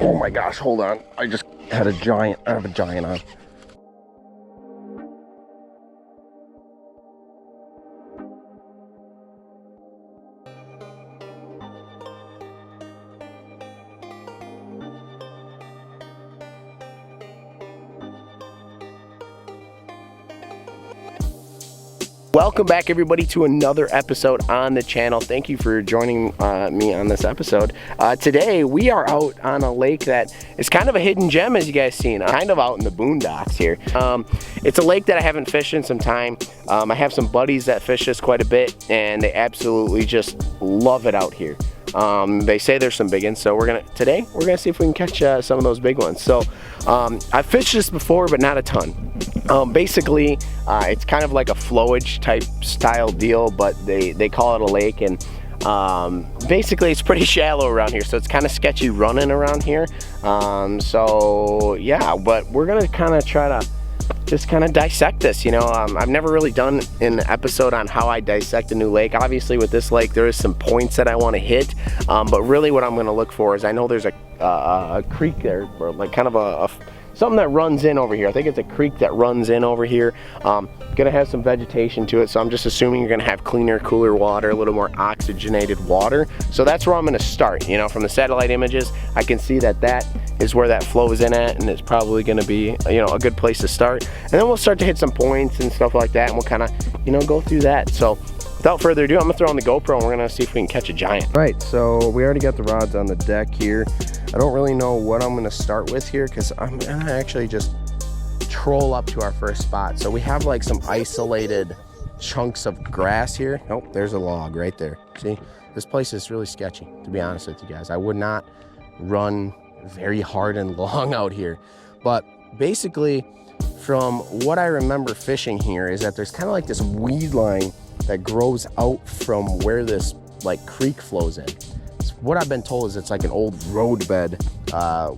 Oh my gosh, hold on. I just had a giant, I have a giant on. Welcome back, everybody, to another episode on the channel. Thank you for joining me on this episode. Today we are out on a lake that is kind of a hidden gem, as you guys seen, kind of out in the boondocks here. It's a lake that I haven't fished in some time. I have some buddies that fish this quite a bit, and they absolutely just love it out here. They say there's some big ones, so today we're gonna see if we can catch some of those big ones. So I've fished this before, but not a ton. Basically, it's kind of like a flowage type style deal, but they call it a lake, and basically it's pretty shallow around here, so it's kind of sketchy running around here. So yeah, but we're gonna kind of try to just kind of dissect this, you know. I've never really done an episode on how I dissect a new lake. Obviously with this lake there is some points that I want to hit, but really what I'm going to look for is, I know there's a creek there, or like kind of something that runs in over here. I think it's a creek that runs in over here. Gonna have some vegetation to it, so I'm just assuming you're gonna have cleaner, cooler water, a little more oxygenated water. So that's where I'm gonna start. You know, from the satellite images, I can see that that is where that flows in at, and it's probably gonna be, you know, a good place to start. And then we'll start to hit some points and stuff like that, and we'll kind of, you know, go through that. So without further ado, I'm gonna throw on the GoPro and we're gonna see if we can catch a giant. Right, so we already got the rods on the deck here. I don't really know what I'm gonna start with here, because I'm gonna actually just troll up to our first spot. So we have like some isolated chunks of grass here. Oh, there's a log right there. See, this place is really sketchy, to be honest with you guys. I would not run very hard and long out here. But basically, from what I remember fishing here, is that there's kind of like this weed line that grows out from where this like creek flows in. So what I've been told is it's like an old road bed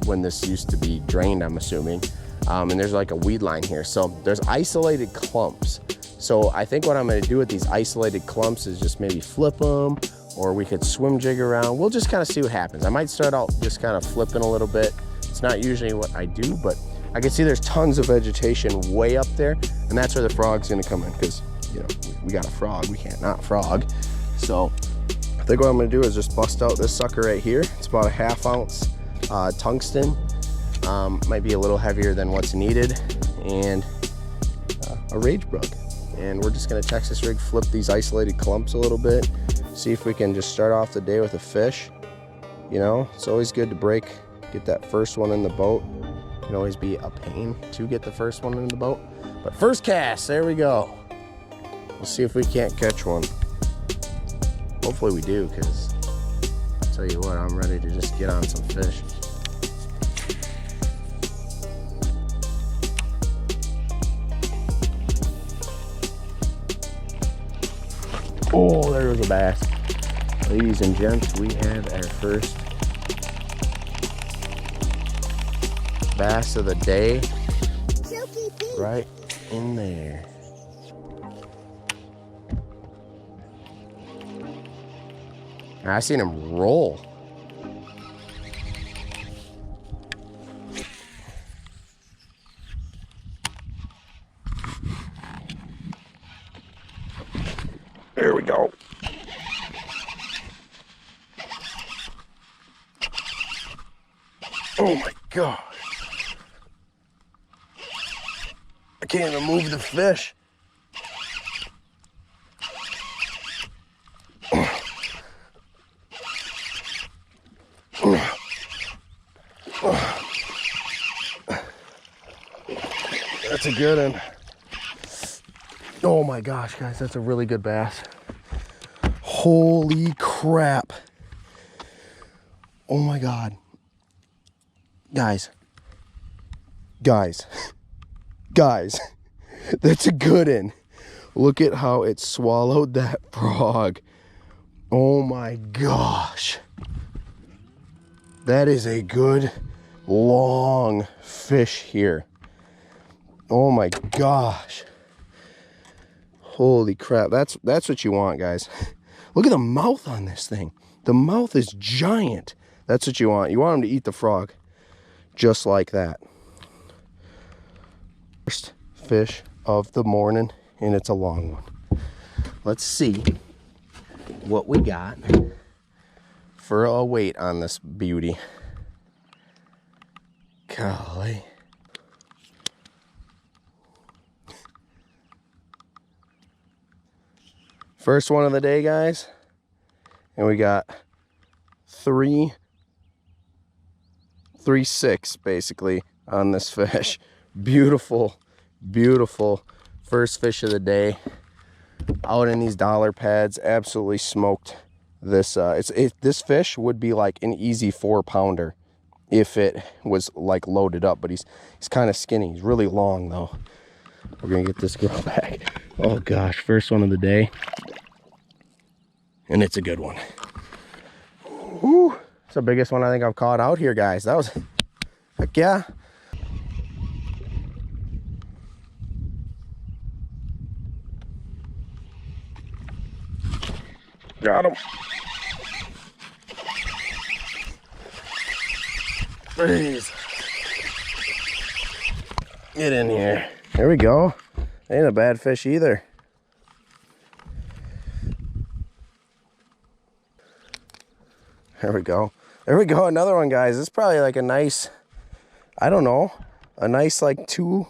when this used to be drained, I'm assuming. And there's like a weed line here. So there's isolated clumps. So I think what I'm gonna do with these isolated clumps is just maybe flip them, or we could swim jig around. We'll just kind of see what happens. I might start out just kind of flipping a little bit. It's not usually what I do, but I can see there's tons of vegetation way up there, and that's where the frog's gonna come in, because, you know, we got a frog, we can't not frog. So I think what I'm gonna do is just bust out this sucker right here. It's about a ½ ounce tungsten. Might be a little heavier than what's needed, and a rage bug. And we're just gonna Texas rig flip these isolated clumps a little bit, see if we can just start off the day with a fish. You know, it's always good to get that first one in the boat. It can always be a pain to get the first one in the boat, but first cast, there we go. We'll see if we can't catch one. Hopefully we do, because I'll tell you what, I'm ready to just get on some fish. Oh, there was a bass. Ladies and gents, we have our first bass of the day right in there. I seen him roll. There we go. Oh my gosh. I can't even move the fish. That's a good one. Oh my gosh, guys, that's a really good bass. Holy crap. Oh my God. Guys, that's a good one. Look at how it swallowed that frog. Oh my gosh. That is a good long fish here. Oh my gosh. Holy crap. That's what you want, guys. Look at the mouth on this thing. The mouth is giant. That's what you want. You want them to eat the frog. just like that. First fish of the morning, and it's a long one. Let's see what we got for a weight on this beauty. Golly. First one of the day, guys. And we got 3.6 basically on this fish. Beautiful, beautiful first fish of the day. Out in these dollar pads, absolutely smoked this. This fish would be like an easy 4-pounder if it was like loaded up, but he's kind of skinny. He's really long though. We're gonna get this girl back. Oh gosh, first one of the day, and it's a good one. Whew. It's the biggest one I think I've caught out here, guys. That was, heck yeah. Got him. Please. Get in here. There we go. Ain't a bad fish either. There we go. There we go. Another one, guys. This is probably like a nice, I don't know, a nice like little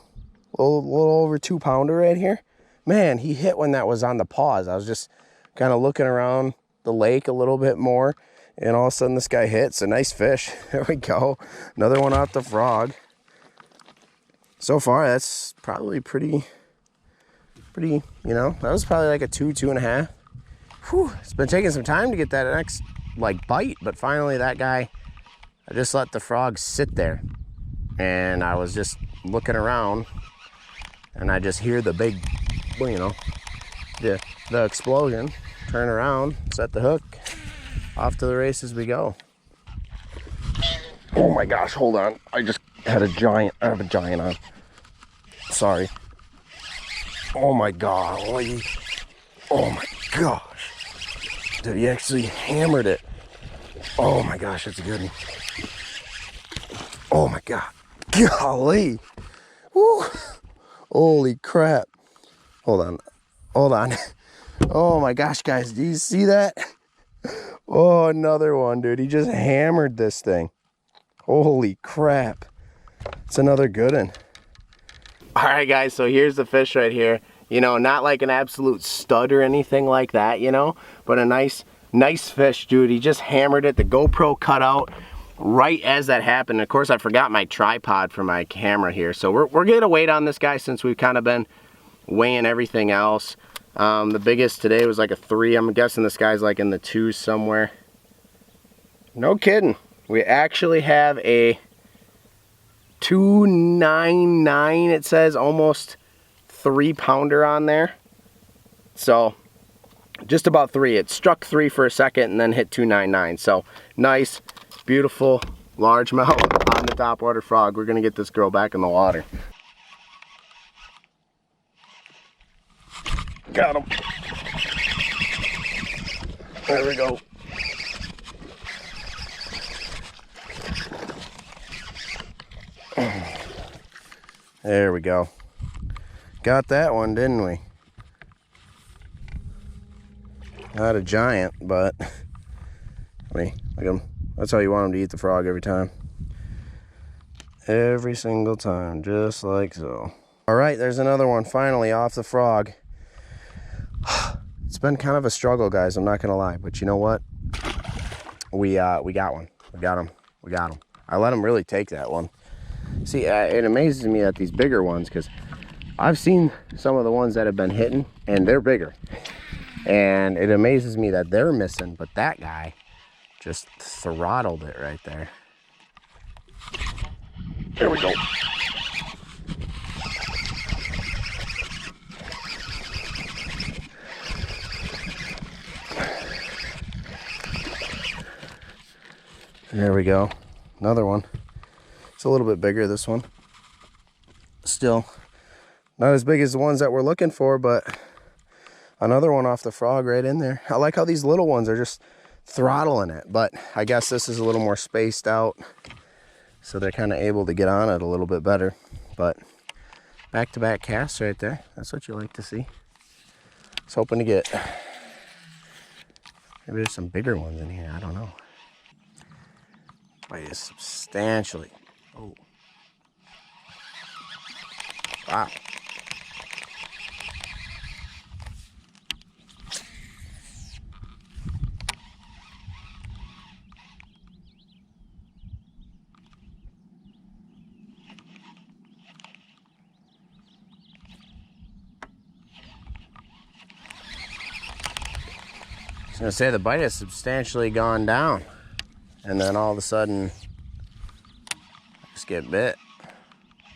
over 2-pounder right here. Man, he hit when that was on the pause. I was just kind of looking around the lake a little bit more, and all of a sudden this guy hits a nice fish. There we go. Another one off the frog. So far, that's probably pretty, you know, that was probably like a 2.5. Whew, it's been taking some time to get that next like bite, but finally that guy, I just let the frog sit there, and I was just looking around, and I just hear the big, well, you know, the explosion. Turn around, set the hook, off to the races we go. Oh my gosh, hold on. I just had a giant, I have a giant on. Sorry. Oh my god. Oh my gosh. Dude, he actually hammered it. Oh my gosh, that's a good one. Oh my god. Golly. Woo. Holy crap. Hold on. Hold on. Oh my gosh, guys, do you see that? Oh, another one, dude. He just hammered this thing. Holy crap. It's another good one. All right, guys, so here's the fish right here. You know, not like an absolute stud or anything like that, you know, but a nice fish, dude. He just hammered it. The GoPro cut out right as that happened. Of course, I forgot my tripod for my camera here. So we're getting a weight on this guy since we've kind of been weighing everything else. The biggest today was like a 3. I'm guessing this guy's like in the 2s somewhere. No kidding. We actually have a 2.99, it says, almost 3-pounder on there. So just about 3. It struck 3 for a second and then hit 2.99. So nice, beautiful largemouth on the topwater frog. We're gonna get this girl back in the water. Got him. There we go. There we go. Got that one, didn't we? Not a giant, but I mean, that's how you want them to eat the frog every time. Every single time, just like so. All right, there's another one finally off the frog. It's been kind of a struggle, guys, I'm not gonna lie, but you know what? We got one. We got him. I let him really take that one. See, it amazes me that these bigger ones, because I've seen some of the ones that have been hitting and they're bigger, and it amazes me that they're missing, but that guy just throttled it right there. There we go. There we go. Another one. It's a little bit bigger, this one. Still not as big as the ones that we're looking for, but another one off the frog right in there. I like how these little ones are just throttling it, but I guess this is a little more spaced out. so they're kind of able to get on it a little bit better. But back-to-back casts right there. That's what you like to see. I was hoping to get, maybe there's some bigger ones in here. I don't know. Bite is substantially. Oh. Wow. I was gonna say the bite has substantially gone down, and then all of a sudden I just get bit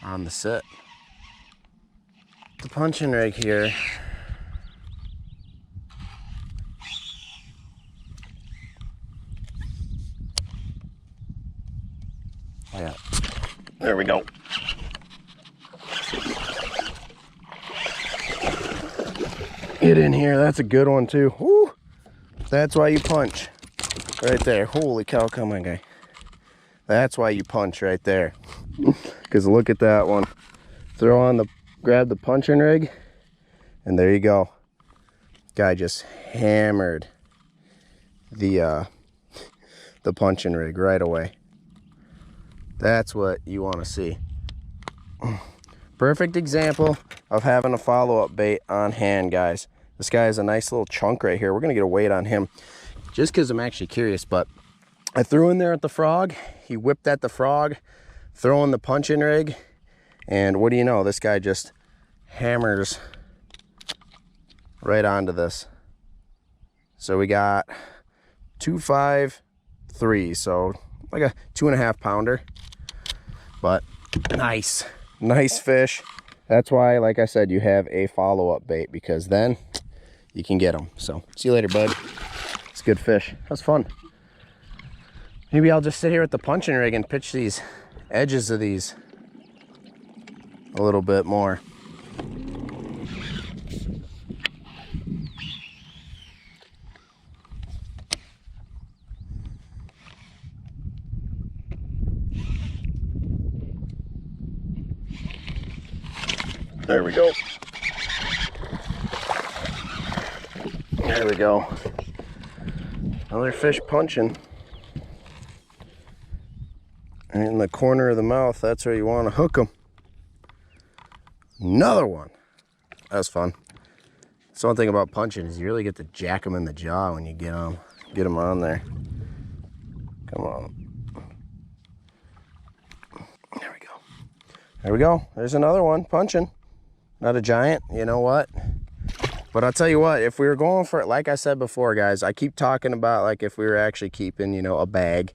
on the sit. The punching rig here. Oh yeah, there we go. Get in here, that's a good one too. Woo! That's why you punch right there. Holy cow, come on, guy. That's why you punch right there. Because look at that one. Throw on the, grab the punching rig, and there you go. Guy just hammered the punching rig right away. That's what you want to see. Perfect example of having a follow-up bait on hand, guys. This guy has a nice little chunk right here. We're gonna get a weight on him just because I'm actually curious, but I threw in there at the frog. He whipped at the frog, throwing the punching rig, and what do you know? This guy just hammers right onto this. So we got 253, so like a 2.5 pounder, but nice fish. That's why, like I said, you have a follow-up bait, because then you can get them. So see you later, bud. It's good fish. That was fun. Maybe I'll just sit here with the punching rig and pitch these edges of these a little bit more. There we go. There we go. Another fish punching. In the corner of the mouth, that's where you want to hook them. Another one. That was fun. So one thing about punching is you really get to jack them in the jaw when you get them on there. Come on. There we go. There we go. There's another one punching. Not a giant, you know what? But I'll tell you what, if we were going for it, like I said before, guys, I keep talking about like if we were actually keeping, you know, a bag.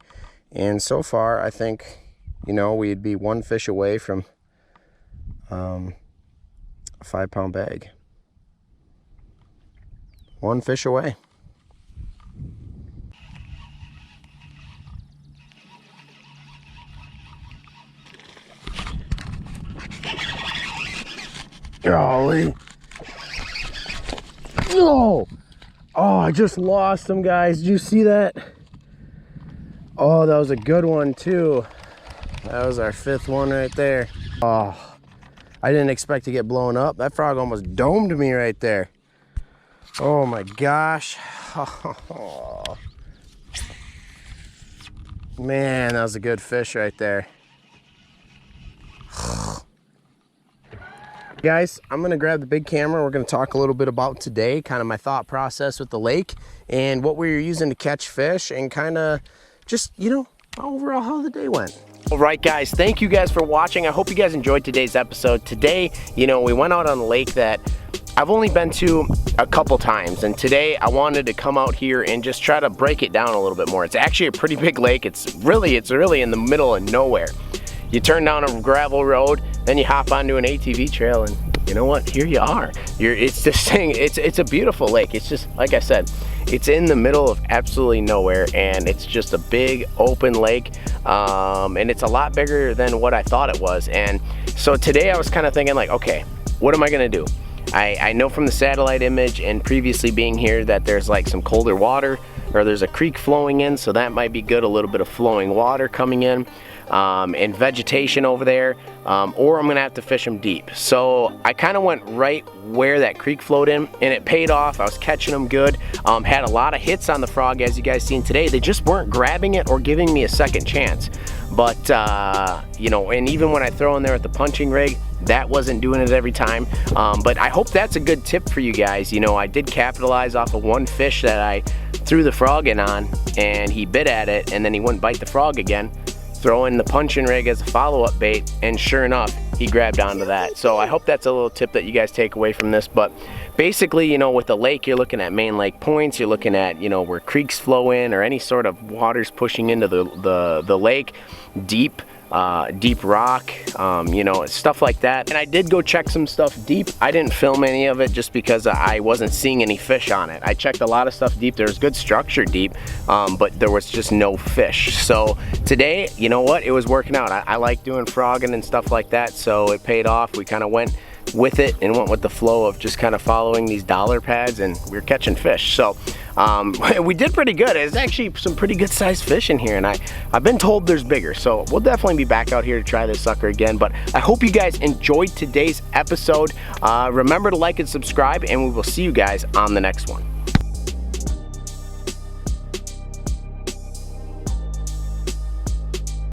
And so far, I think, you know, we'd be one fish away from a 5-pound bag. One fish away. Golly. No! Oh, I just lost them, guys. Did you see that? Oh, that was a good one too. That was our 5th one right there. Oh, I didn't expect to get blown up. That frog almost domed me right there. Oh my gosh. Oh. Man, that was a good fish right there. Guys, I'm gonna grab the big camera. We're gonna talk a little bit about today, kind of my thought process with the lake and what we were using to catch fish, and kind of just, you know, overall how the day went. All right, guys, thank you guys for watching. I hope you guys enjoyed today's episode. Today, you know, we went out on a lake that I've only been to a couple times, and today I wanted to come out here and just try to break it down a little bit more. It's actually a pretty big lake. It's really in the middle of nowhere. You turn down a gravel road, then you hop onto an ATV trail, and you know what? Here you are. It's this thing. It's a beautiful lake. It's just, like I said, it's in the middle of absolutely nowhere, and it's just a big open lake, and it's a lot bigger than what I thought it was. And so today I was kind of thinking like, okay, what am I gonna do? I know from the satellite image and previously being here that there's like some colder water or there's a creek flowing in, so that might be good, a little bit of flowing water coming in, and vegetation over there, or I'm gonna have to fish them deep. So I kind of went right where that creek flowed in, and it paid off. I was catching them good, had a lot of hits on the frog, as you guys seen today. They just weren't grabbing it or giving me a second chance. But you know, and even when I throw in there at the punching rig, that wasn't doing it every time. But I hope that's a good tip for you guys. You know, I did capitalize off of one fish that I threw the frog in on, and he bit at it, and then he wouldn't bite the frog again. Throw in the punching rig as a follow-up bait, and sure enough, he grabbed onto that. So I hope that's a little tip that you guys take away from this. But basically, you know, with the lake, you're looking at main lake points, you're looking at, you know, where creeks flow in or any sort of waters pushing into the lake, deep rock, you know, stuff like that. And I did go check some stuff deep. I didn't film any of it just because I wasn't seeing any fish on it. I checked a lot of stuff deep. There was good structure deep, but there was just no fish. So today, you know what, it was working out. I like doing frogging and stuff like that, so it paid off. We kind of went with it and went with the flow of just kind of following these dollar pads, and we were catching fish. So we did pretty good. There's actually some pretty good sized fish in here, and I've been told there's bigger, so we'll definitely be back out here to try this sucker again. But I hope you guys enjoyed today's episode. Remember to like and subscribe, and we will see you guys on the next one.